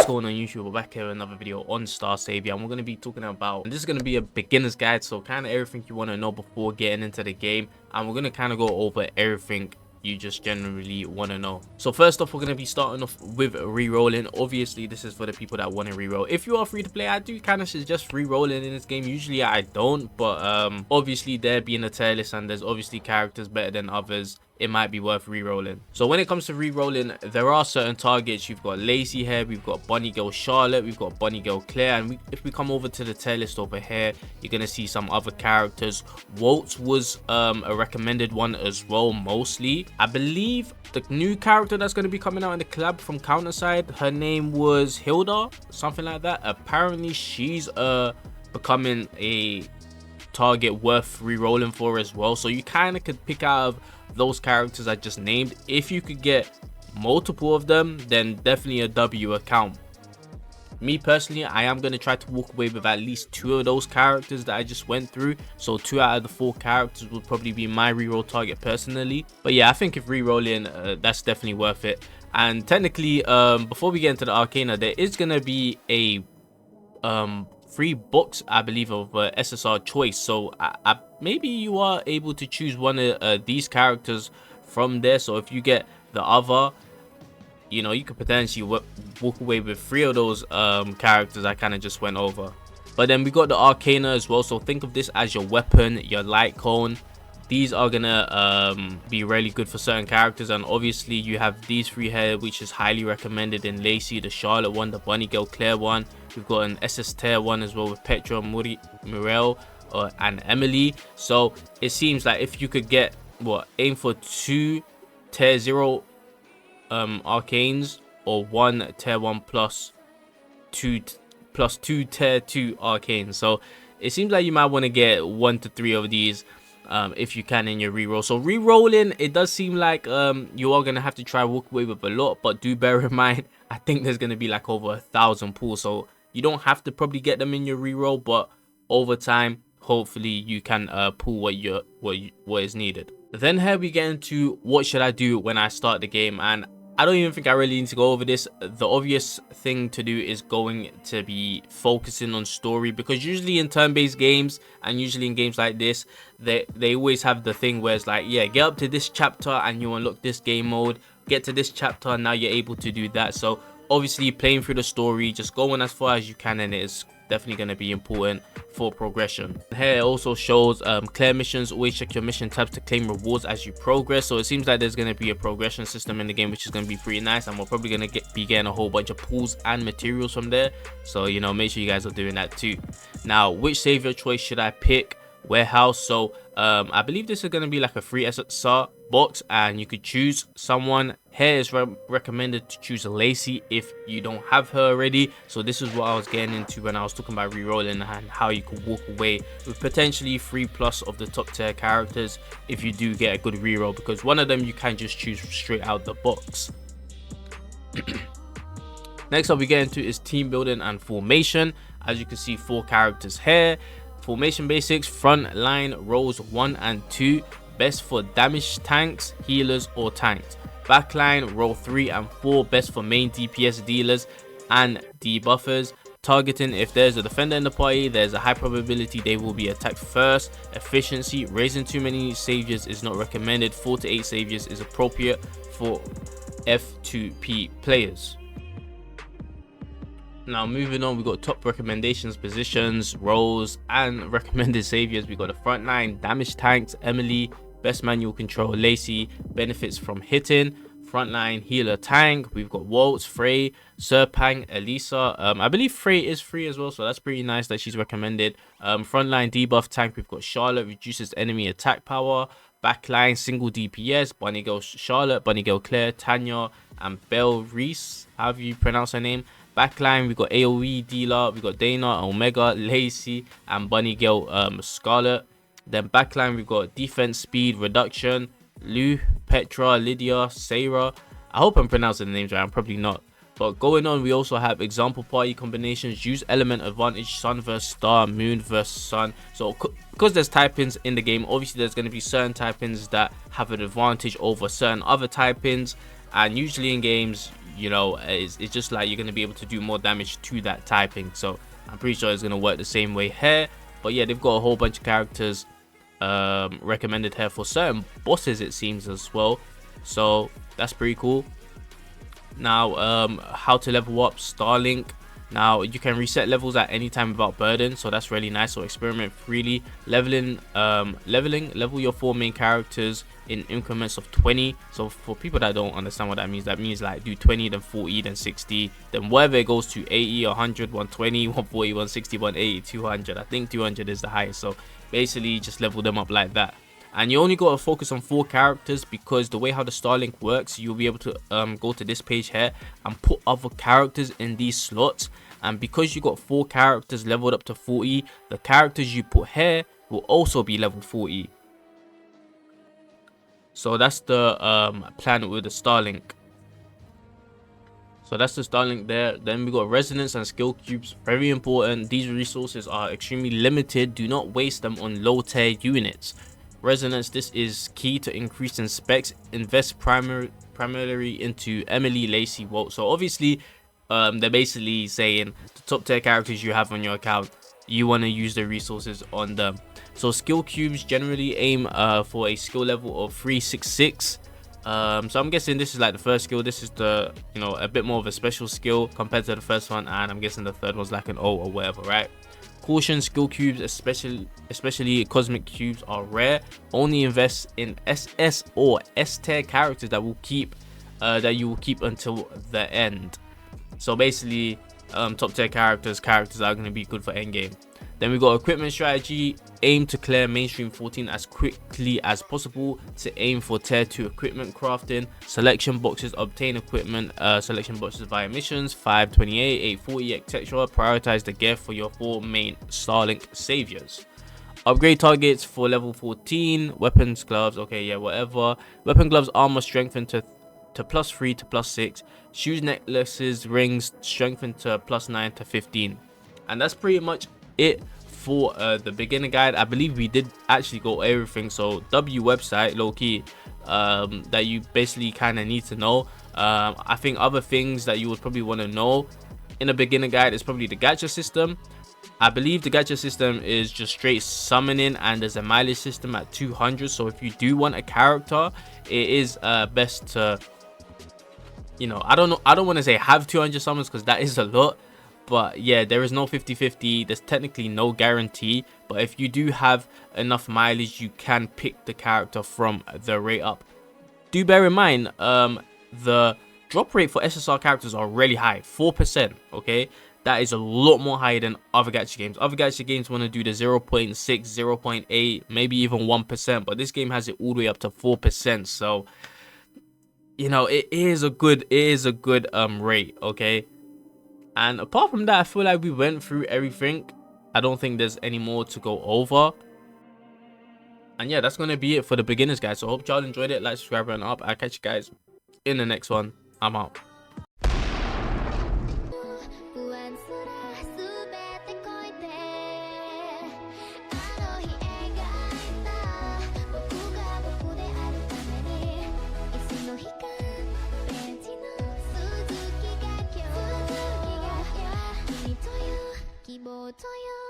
going on YouTube? We're back here with another video on Star Savior, and we're going to be talking about, and this is going to be a beginner's guide, so kind of everything you want to know before getting into the game, and we're going to kind of go over everything you just generally want to know. So first off, we're going to be starting off with re-rolling. Obviously this is for the people that want to re-roll. If you are free to play, I do kind of suggest re-rolling in this game. Usually I don't, but obviously there being a tier list and there's obviously characters better than others, it might be worth re-rolling. So when it comes to re-rolling, there are certain targets. You've got Lacey here, we've got Bunny Girl Charlotte, we've got Bunny Girl Claire, and if we come over to the tier list over here, you're gonna see some other characters. Waltz was a recommended one as well. Mostly I believe the new character that's going to be coming out in the collab from Counterside, her name was Hilda, something like that. Apparently she's becoming a target worth re-rolling for as well. So you kind of could pick out of those characters I just named. If you could get multiple of them, then definitely a W account. Me personally, I am going to try to walk away with at least 2 of those characters that I just went through. So 2 out of the 4 characters would probably be my reroll target personally. But yeah, I think if rerolling, that's definitely worth it. And technically, before we get into the Arcana, there is going to be a free box, I believe, of SSR choice. So maybe you are able to choose one of these characters from there. So if you get the other, you know, you could potentially walk away with 3 of those characters I kind of just went over. But then we got the Arcana as well, so think of this as your weapon, your light cone. These are gonna be really good for certain characters, and obviously you have these 3 here, which is highly recommended in Lacey, the Charlotte one, the Bunny Girl Claire one. We've got an SS tier one as well with Petra, Muriel, and Emily. So it seems like if you could get aim for 2 tier 0 arcanes, or 1 tier 1 plus 2 tier 2 arcanes. So it seems like you might want to get 1 to 3 of these if you can in your reroll. So re-rolling, it does seem like you are gonna have to try walk away with a lot, but do bear in mind, I think there's gonna be like over 1,000 pools, so you don't have to probably get them in your reroll, but over time hopefully you can pull what is needed. Then here we get into what should I do when I start the game, and I don't even think I really need to go over this. The obvious thing to do is going to be focusing on story, because usually in turn-based games and usually in games like this, they always have the thing where it's like, yeah, get up to this chapter and you unlock this game mode, get to this chapter and now you're able to do that. So obviously playing through the story, just going as far as you can, and it is definitely going to be important for progression. Here it also shows clear missions. Always check your mission tabs to claim rewards as you progress. So it seems like there's going to be a progression system in the game, which is going to be pretty nice, and we're probably going to be getting a whole bunch of pools and materials from there. So, you know, make sure you guys are doing that too. Now, which savior choice should I pick? Warehouse. So I believe this is going to be like a free SSR box, and you could choose someone. Here is recommended to choose Lacey if you don't have her already. So this is what I was getting into when I was talking about re-rolling and how you could walk away with potentially 3+ of the top tier characters if you do get a good re-roll, because one of them you can just choose straight out the box. Next up we get into is team building and formation. As you can see, 4 characters here. Formation basics: front line roles 1 and 2, best for damage tanks, healers or tanks. Backline roll 3 and 4, best for main DPS dealers and debuffers. Targeting: if there's a defender in the party, there's a high probability they will be attacked first. Efficiency: raising too many saviors is not recommended. 4 to 8 saviors is appropriate for F2P players. Now moving on, we got top recommendations, positions, roles, and recommended saviors. We got the frontline damage tanks, Emily, best manual control, Lacey, benefits from hitting. Frontline healer tank, we've got Waltz, Frey, Serpang, Elisa. I believe Frey is free as well, so that's pretty nice that she's recommended. Frontline debuff tank, we've got Charlotte, reduces enemy attack power. Backline single DPS, Bunny Girl Charlotte, Bunny Girl Claire, Tanya, and Belle Reese, however you pronounce her name. Backline, we got AoE dealer, we got Dana, Omega, Lacey, and Bunny Girl Scarlet. Then backline, we've got defense speed reduction, Lou, Petra, Lydia, Sarah. I hope I'm pronouncing the names right, I'm probably not. But going on, we also have example party combinations, use element advantage, sun versus star, moon versus sun. So because there's type-ins in the game, obviously there's going to be certain type-ins that have an advantage over certain other type-ins. And usually in games, you know, it's just like you're going to be able to do more damage to that typing. So I'm pretty sure it's going to work the same way here. But yeah, they've got a whole bunch of characters recommended here for certain bosses, it seems, as well. So that's pretty cool. Now how to level up Starlink. Now you can reset levels at any time without burden, so that's really nice. So experiment freely. Level your 4 main characters in increments of 20. So for people that don't understand what that means like do 20, then 40, then 60, then whatever it goes to 80, 100, 120, 140, 160, 180, 200. I think 200 is the highest. So basically just level them up like that. And you only got to focus on 4 characters, because the way how the Starlink works, you'll be able to go to this page here and put other characters in these slots. And because you got 4 characters leveled up to 40, the characters you put here will also be level 40. So that's the plan with the Starlink. So that's the Starlink there. Then we got resonance and skill cubes. Very important. These resources are extremely limited. Do not waste them on low tier units. Resonance, this is key to increase in specs. Invest primarily into Emily, Lacey, Walt. So obviously they're basically saying the top tier characters you have on your account, you want to use the resources on them. So skill cubes generally aim for a skill level of 366. So I'm guessing this is like the first skill. This is the, you know, a bit more of a special skill compared to the first one, and I'm guessing the third one's like an O or whatever, right? Caution, skill cubes, especially cosmic cubes, are rare. Only invest in SS or S tier characters that will keep you will keep until the end. So basically top tier characters are going to be good for endgame. Then we got equipment strategy. Aim to clear mainstream 14 as quickly as possible to aim for tier 2 equipment crafting. Selection boxes, obtain equipment selection boxes via missions 528, 840, etc. Prioritize the gear for your 4 main Starlink saviors. Upgrade targets for level 14. Weapons, gloves, okay, yeah, whatever. Weapon, gloves, armor strengthened to +3 to +6. Shoes, necklaces, rings strengthened to +9 to 15. And that's pretty much it for the beginner guide. I believe we did actually go everything. So W website, low key, that you basically kind of need to know. I think other things that you would probably want to know in a beginner guide is probably the gacha system. I believe the gacha system is just straight summoning, and there's a mileage system at 200. So if you do want a character, it is best to, you know, I don't want to say have 200 summons, because that is a lot. But yeah, there is no 50-50. There's technically no guarantee, but if you do have enough mileage, you can pick the character from the rate up. Do bear in mind the drop rate for SSR characters are really high, 4%. Okay, that is a lot more higher than other gacha games. Other gacha games want to do the 0.6, 0.8, maybe even 1%, but this game has it all the way up to 4%. So, you know, it is a good rate. Okay. And apart from that, I feel like we went through everything. I don't think there's any more to go over. And yeah, that's going to be it for the beginners, guys. So I hope y'all enjoyed it. Like, subscribe, and up. I'll catch you guys in the next one. I'm out.